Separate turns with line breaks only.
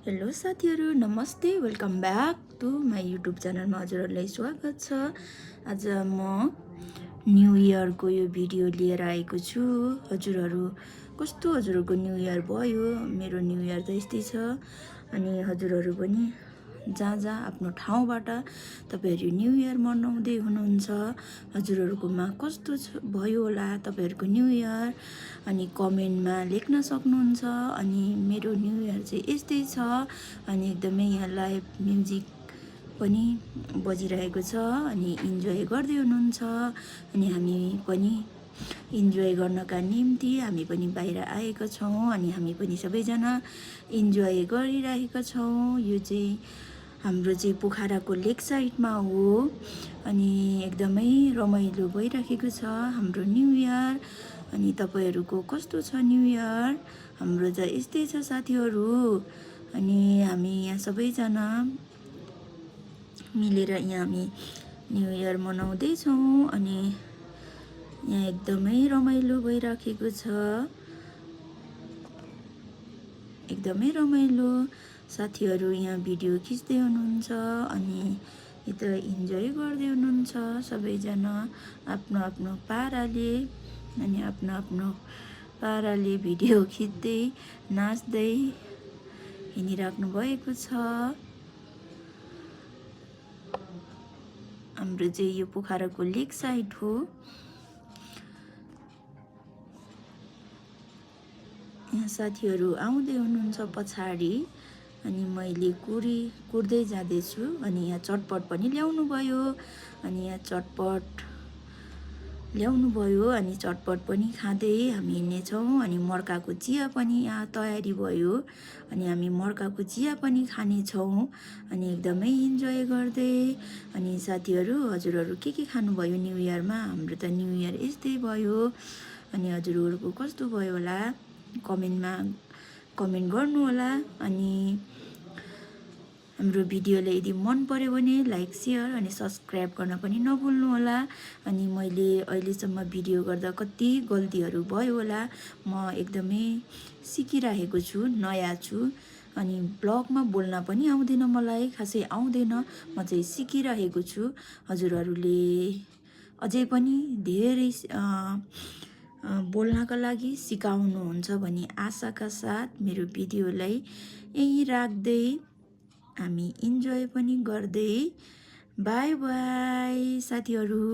Hello साथीहरू, नमस्ते। Welcome back to my YouTube च्यानलमा हजुरहरूलाई स्वागत छ। आज म न्यु इयरको यो भिडियो लिएर आएको छु। हजुरहरूको न्यु इयर भयो? मेरो न्यु इयर त यस्तै छ। अनि हजुरहरू पनि जहाँ जहाँ आफ्नो ठाउँबाट तपाईँहरू न्यु इयर मनाउँदै हुनुहुन्छ, हजुरहरूकोमा कस्तो भयो होला तपाईँहरूको न्यु इयर, अनि कमेन्टमा लेख्न सक्नुहुन्छ। अनि मेरो न्यु इयर चाहिँ यस्तै छ। अनि एकदमै यहाँ लाइभ म्युजिक पनि बजिरहेको छ अनि इन्जोय गर्दै हुनुहुन्छ। अनि हामी पनि इन्जोय गर्नका निम्ति हामी पनि बाहिर आएका छौँ अनि हामी पनि सबैजना इन्जोय गरिरहेका छौँ। यो चाहिँ हाम्रो चाहिँ पोखराको लेक साइडमा हो अनि एकदमै रमाइलो भइरहेको छ हाम्रो न्यु इयर। अनि तपाईँहरूको कस्तो छ न्यु इयर? हाम्रो चाहिँ यस्तै छ साथीहरू। अनि हामी यहाँ सबैजना मिलेर यहाँ हामी न्यु इयर मनाउँदैछौँ अनि यहाँ एकदमै रमाइलो भइराखेको छ, एकदमै रमाइलो। साथीहरू यहाँ भिडियो खिच्दै हुनुहुन्छ अनि यता इन्जोय गर्दै हुनुहुन्छ सबैजना आफ्नो आफ्नो पाराले। अनि आफ्नो आफ्नो पाराले भिडियो खिच्दै नाच्दै हिँडिराख्नु भएको छ। हाम्रो चाहिँ यो पोखराको लेक साइड हो। यहाँ साथीहरू आउँदै हुनुहुन्छ पछाडि अनि मैले कुर्दै जाँदैछु। अनि यहाँ चटपट पनि ल्याउनु भयो अनि यहाँ चटपट ल्याउनु भयो अनि चटपट पनि खाँदै हामी हिँड्नेछौँ। अनि मर्काको चिया पनि यहाँ तयारी भयो अनि हामी मर्काको चिया पनि खानेछौँ अनि एकदमै इन्जोय गर्दै। अनि साथीहरू, हजुरहरू के खानुभयो न्यु इयरमा? हाम्रो त न्यु इयर यस्तै भयो। अनि हजुरहरूको कस्तो भयो होला कमेन्टमा कमेन्ट गर्नु होला। अनि हाम्रो भिडियोले यदि मन पर्यो भने लाइक, सेयर अनि सब्सक्राइब गर्न पनि नभुल्नु होला। अनि मैले अहिलेसम्म भिडियो गर्दा कति गल्तीहरू भयो होला, म एकदमै सिकिरहेको छु, नयाँ छु। अनि ब्लगमा बोल्न पनि आउँदैन, मलाई खासै आउँदैन, म चाहिँ सिकिरहेको छु। हजुरहरूले अझै पनि धेरै बोल्नका लागि सिकाउनुहुन्छ भन्ने आशाका साथ मेरो भिडियोलाई यहीँ राख्दै हामी इन्जोय पनि गर्दै बाई बाई साथीहरू।